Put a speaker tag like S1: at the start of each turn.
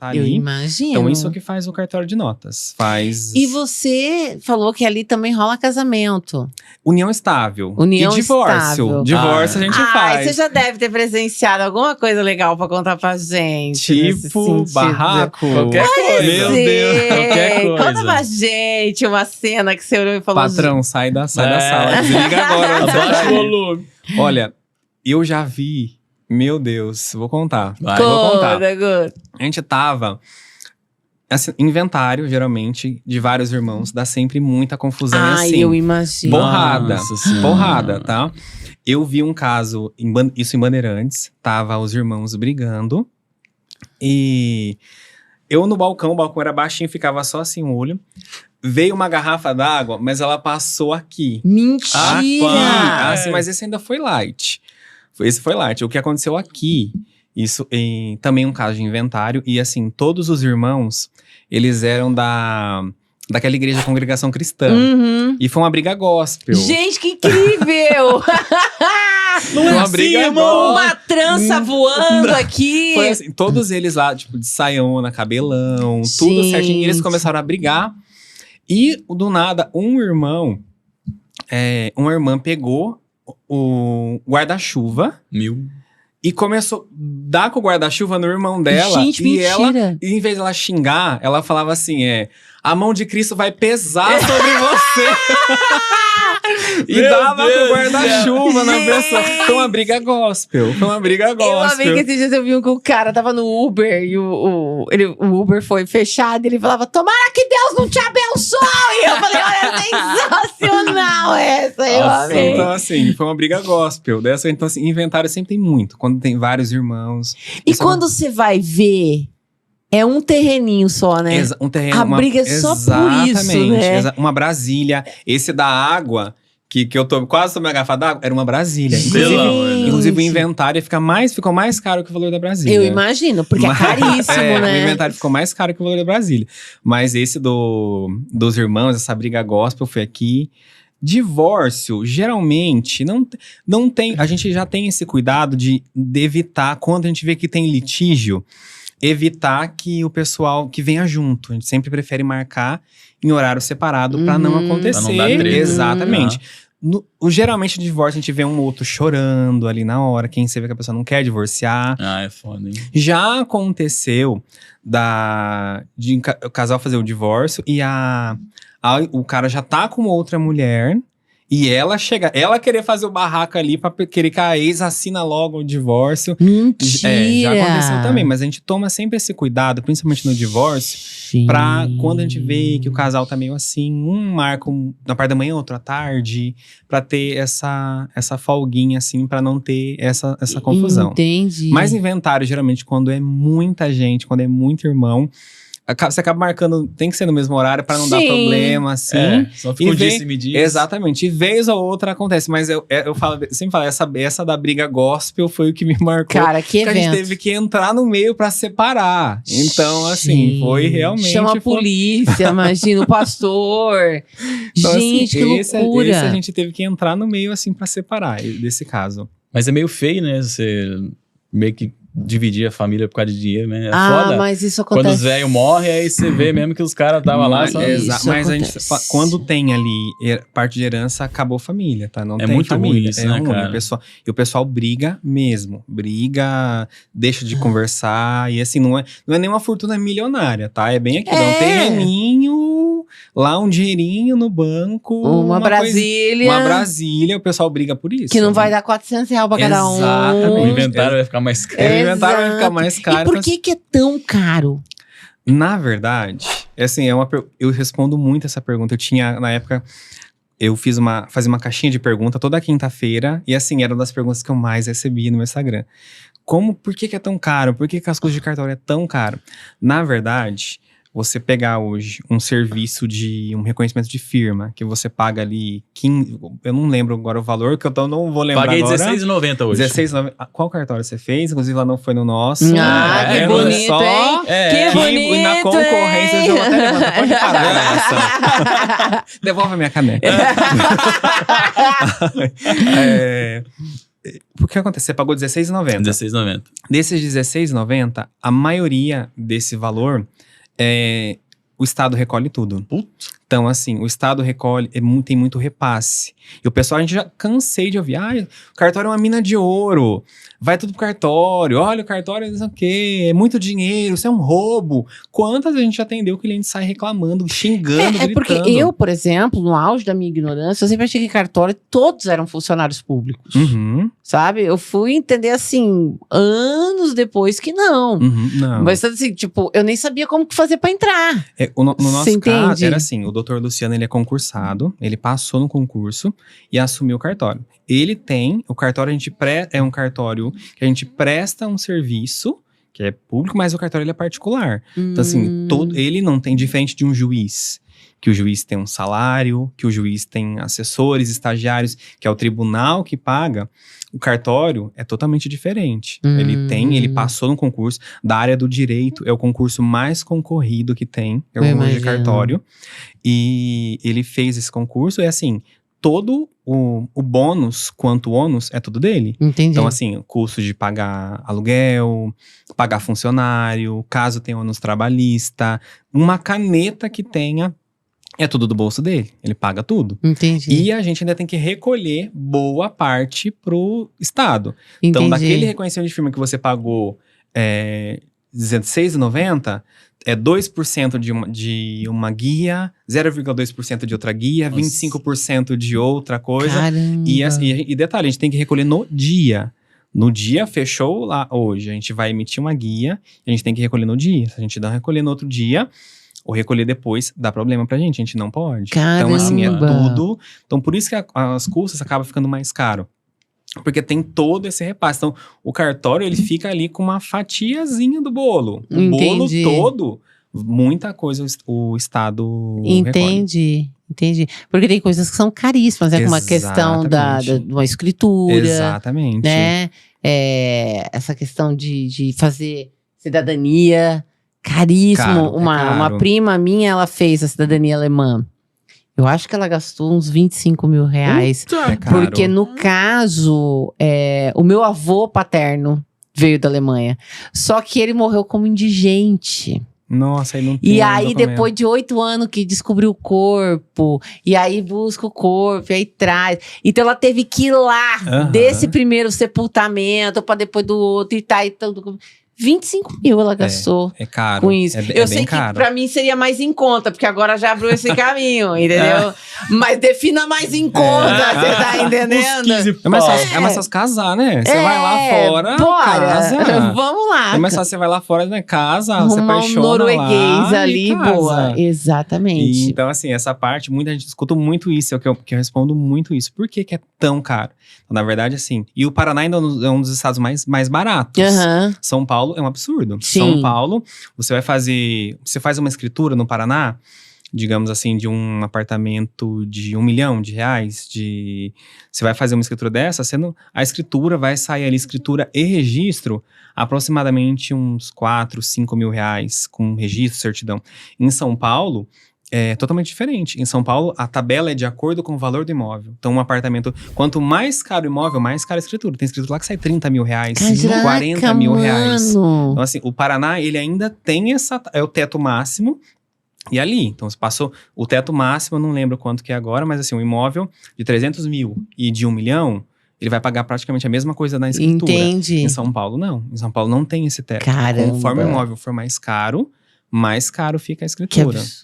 S1: tá
S2: Eu
S1: ali.
S2: imagino.
S1: Então isso é o que faz o cartório de notas. Faz
S2: E você falou que ali também rola casamento.
S1: união estável.
S2: União
S1: e divórcio.
S2: estável.
S1: Divórcio a gente
S2: Ai,
S1: faz.
S2: você já deve ter presenciado alguma coisa legal pra contar pra gente. nesse
S1: Tipo,
S2: sentido.
S1: barraco.
S3: Qualquer coisa.
S1: Meu
S2: Sim.
S1: Deus.
S3: qualquer coisa.
S2: Conta pra gente uma cena que você olhou e falou…
S1: Patrão, sai da
S3: É.
S1: sala. Desliga agora. onde você
S3: Abaixa
S1: tá
S3: o
S1: aí.
S3: volume.
S1: Olha, eu já vi… Meu Deus, vou contar.
S3: Vai.
S1: Vou contar.
S2: Conta.
S1: A gente tava… Assim, inventário, geralmente, de vários irmãos. Dá sempre muita confusão. E
S2: Ai,
S1: assim,
S2: eu imagino.
S1: porrada.
S3: Nossa Senhora.
S1: Porrada, tá? Eu vi um caso, isso em Bandeirantes. Tava os irmãos brigando. E eu no balcão, o balcão era baixinho, ficava só assim o olho. Veio uma garrafa d'água, mas ela passou aqui.
S2: Mentira!
S1: Assim, mas esse ainda foi light. Esse foi light. O que aconteceu aqui, isso também um caso de inventário. E assim, todos os irmãos, eles eram daquela igreja Congregação Cristã.
S2: Uhum.
S1: E foi uma briga gospel.
S2: Gente, que incrível!
S1: Não é uma briga
S2: irmão, uma trança voando aqui.
S1: Foi assim, todos eles lá, tipo, de saiona, cabelão, tudo certinho. E eles
S2: Gente.
S1: começaram a brigar. E, do nada, uma irmã pegou o guarda-chuva e começou a dar com o guarda-chuva no irmão dela.
S2: Gente,
S1: e ela,
S2: mentira.
S1: em vez de ela xingar, ela falava assim, a mão de Cristo vai pesar sobre você. E
S3: Meu
S1: dava
S3: Deus
S1: com o guarda-chuva na
S2: Gente.
S1: pessoa. Foi uma briga gospel. Foi uma briga
S2: Eu amei
S1: gospel.
S2: que esses dias eu vi um que o cara tava no Uber e o Uber foi fechado e ele falava: tomara que Deus não te abençoe! E eu falei: olha, sensacional essa, eu
S3: Nossa,
S2: amei.
S1: Então, assim, foi uma briga gospel. Então, assim, inventário sempre tem muito. Quando tem vários irmãos.
S2: E
S1: Isso é
S2: quando você vai ver, é um terreninho só, né?
S1: um terreno,
S2: A briga é só por isso, né?
S1: Uma Brasília. Esse da água, que eu quase tomei uma garrafa d'água, era uma Brasília.
S3: Pelo amor de Deus.
S1: Inclusive o inventário ficou mais caro que o valor da Brasília.
S2: Eu imagino, porque é caríssimo,
S1: O
S2: né?
S1: inventário ficou mais caro que o valor da Brasília. Mas esse dos irmãos, essa briga gospel foi aqui. Divórcio, geralmente, não tem… A gente já tem esse cuidado de evitar, quando a gente vê que tem litígio, evitar que o pessoal que venha junto. A gente sempre prefere marcar em horário separado pra não acontecer.
S3: Pra não dar treta.
S1: Exatamente. Geralmente, no divórcio, a gente vê um outro chorando ali na hora. Quem você vê que a pessoa não quer divorciar.
S3: Ah, é foda, hein?
S1: Já aconteceu de o casal fazer o divórcio e o cara já tá com outra mulher e ela querer fazer o barraco ali pra querer que a ex assina logo o divórcio.
S2: Mentira!
S1: Já aconteceu também, mas a gente toma sempre esse cuidado, principalmente no divórcio, pra quando a gente vê que o casal tá meio assim, um marca na parte da manhã, outro à tarde, pra ter essa folguinha assim, pra não ter essa confusão.
S2: Entendi.
S1: Mas inventário, geralmente, quando é muita gente, quando é muito irmão, você acaba marcando, tem que ser no mesmo horário pra não dar
S2: Sim.
S1: problema, assim.
S3: Só fica um
S1: vem-
S3: disse e me diz.
S1: Exatamente. E vez ou outra acontece. Mas eu sempre falo, essa da briga gospel foi o que me marcou.
S2: Cara, que
S1: porque a gente
S2: evento.
S1: teve que entrar no meio pra separar. Então, assim, foi realmente…
S2: Chama a polícia, imagina, o pastor.
S1: Então,
S2: Gente,
S1: assim,
S2: que
S1: esse
S2: loucura.
S1: a gente teve que entrar no meio, assim, pra separar desse caso.
S3: Mas é meio feio, né? Você meio que dividir a família por causa de dinheiro, né? É
S2: Ah,
S3: foda.
S2: mas isso acontece.
S3: Quando os velhos morrem, aí você vê mesmo que os caras estavam lá só…
S2: Isso
S1: Mas a gente,
S2: acontece.
S1: quando tem ali parte de herança, acabou família, tá? Não
S3: É
S1: tem
S3: muito
S1: família.
S3: ruim isso,
S1: é
S3: né,
S1: ruim.
S3: cara?
S1: O pessoal briga mesmo. Briga, deixa de conversar. E assim, não é nenhuma fortuna milionária, tá? É bem aqui. Dá um terreninho, lá um dinheirinho no banco.
S2: Uma Brasília.
S1: Uma Brasília, o pessoal briga por isso.
S2: Que não vai dar R$400 pra cada um.
S1: Exatamente.
S3: O inventário vai ficar mais caro.
S1: O inventário vai ficar
S2: Exato.
S1: mais caro.
S2: E por
S1: então,
S2: que é tão caro?
S1: Na verdade, assim, eu respondo muito essa pergunta. Eu tinha, na época, fazia uma caixinha de pergunta toda quinta-feira. E assim, era uma das perguntas que eu mais recebi no meu Instagram. Por que é tão caro? Por que as coisas de cartório é tão caro? Na verdade, você pegar hoje um serviço de um reconhecimento de firma, que você paga ali 15, eu não lembro agora o valor, que eu não vou lembrar
S3: Paguei
S1: agora.
S3: R$16,90 hoje.
S1: R$16,90. Qual cartório você fez? Inclusive, lá não foi no nosso.
S2: Ah, que bonito,
S1: só,
S2: hein? Que bonito,
S1: na concorrência,
S2: hein?
S1: eu vou até levantar. Pode parar nessa. Devolve a minha caneca. O que acontece? Você pagou R$16,90.
S3: R$16,90.
S1: Desses R$16,90, a maioria desse valor, o Estado recolhe tudo.
S3: Putz.
S1: Então, assim, o Estado recolhe, tem muito repasse. E o pessoal, a gente já cansei de ouvir, o cartório é uma mina de ouro, vai tudo pro cartório, olha, o cartório não sei o quê, é muito dinheiro, isso é um roubo. Quantas a gente já atendeu que o cliente sai reclamando, xingando, gritando?
S2: Porque eu, por exemplo, no auge da minha ignorância, eu sempre achei que cartório todos eram funcionários públicos, sabe? Eu fui entender, assim, anos depois que não.
S1: Não.
S2: Mas, assim, tipo, eu nem sabia como que fazer pra entrar.
S1: No nosso
S2: Você
S1: caso,
S2: entende?
S1: era assim, o doutor Luciano, ele é concursado, ele passou no concurso e assumiu o cartório. O cartório é um cartório que a gente presta um serviço, que é público, mas o cartório ele é particular. Então, assim, ele não tem, diferente de um juiz, que o juiz tem um salário, que o juiz tem assessores, estagiários, que é o tribunal que paga. O cartório é totalmente diferente. Ele passou no concurso da área do direito, é o concurso mais concorrido que tem, é o concurso de cartório. E ele fez esse concurso, assim, todo o bônus quanto o ônus é tudo dele.
S2: Entendi.
S1: Então, assim, o custo de pagar aluguel, pagar funcionário, caso tenha ônus trabalhista, uma caneta que tenha, é tudo do bolso dele. Ele paga tudo.
S2: Entendi.
S1: E a gente ainda tem que recolher boa parte pro Estado. Então, daquele reconhecimento de firma que você pagou R$16,90, 2% de uma guia, 0,2% de outra guia,
S3: Nossa.
S1: 25% de outra coisa.
S2: Caramba.
S1: E detalhe, a gente tem que recolher no dia. No dia, fechou lá hoje. A gente vai emitir uma guia, a gente tem que recolher no dia. Se a gente não recolher no outro dia, ou recolher depois, dá problema pra gente. A gente não pode.
S2: Caramba.
S1: Então, assim, é tudo. Então, por isso que as custas acabam ficando mais caro. Porque tem todo esse repasse. Então, o cartório, ele fica ali com uma fatiazinha do bolo. O
S2: Entendi.
S1: bolo todo, muita coisa o Estado
S2: Entendi. Porque tem coisas que são caríssimas, né? Como a questão de uma escritura.
S1: Exatamente.
S2: Né? Essa questão de fazer cidadania. Caríssimo.
S1: Caro,
S2: Uma prima minha, ela fez a cidadania alemã. Eu acho que ela gastou uns R$25 mil.
S1: É caro.
S2: Porque no caso, o meu avô paterno veio da Alemanha. Só que ele morreu como indigente.
S1: Nossa, aí não tem.
S2: E aí, depois de 8 anos que descobriu o corpo, e aí busca o corpo, e aí traz. Então ela teve que ir lá, desse primeiro sepultamento, pra depois do outro, e tá, então. 25 mil ela gastou.
S1: É caro.
S2: Com isso. Eu sei
S1: caro.
S2: que pra mim seria mais em conta, porque agora já abriu esse caminho, entendeu? Mas defina mais em conta, você tá entendendo?
S1: É mais fácil casar, né? Você vai lá fora, casa.
S2: Vamos lá.
S1: É mais fácil você vai lá fora, né? Casa,
S2: Arrumar
S1: você apaixona
S2: um norueguês
S1: lá
S2: ali,
S1: e casa.
S2: boa. Exatamente.
S1: Então, assim, essa parte, muita gente escuta muito isso, que eu respondo muito isso. Por que é tão caro? Então, na verdade, assim, e o Paraná ainda é um dos estados mais baratos. São Paulo é um absurdo.
S2: Sim.
S1: São Paulo, você faz uma escritura no Paraná, digamos assim, de um apartamento de R$1 milhão, você vai fazer uma escritura dessa, a escritura vai sair ali, escritura e registro, aproximadamente uns R$4, R$5 mil, com registro, certidão. Em São Paulo, é totalmente diferente. Em São Paulo, a tabela é de acordo com o valor do imóvel. Então, um apartamento, quanto mais caro o imóvel, mais cara a escritura. Tem escritura lá que sai R$30 mil, R$40 mil. Então, assim, o Paraná, ele ainda tem é o teto máximo. E ali, então, você passou o teto máximo, eu não lembro quanto que é agora, mas assim, um imóvel de 300 mil e de 1 milhão, ele vai pagar praticamente a mesma coisa na escritura.
S2: Entendi.
S1: Em São Paulo, não. Em São Paulo não tem esse teto.
S2: Caramba.
S1: Conforme o imóvel for mais caro fica a
S2: Que
S1: escritura.
S2: absurdo.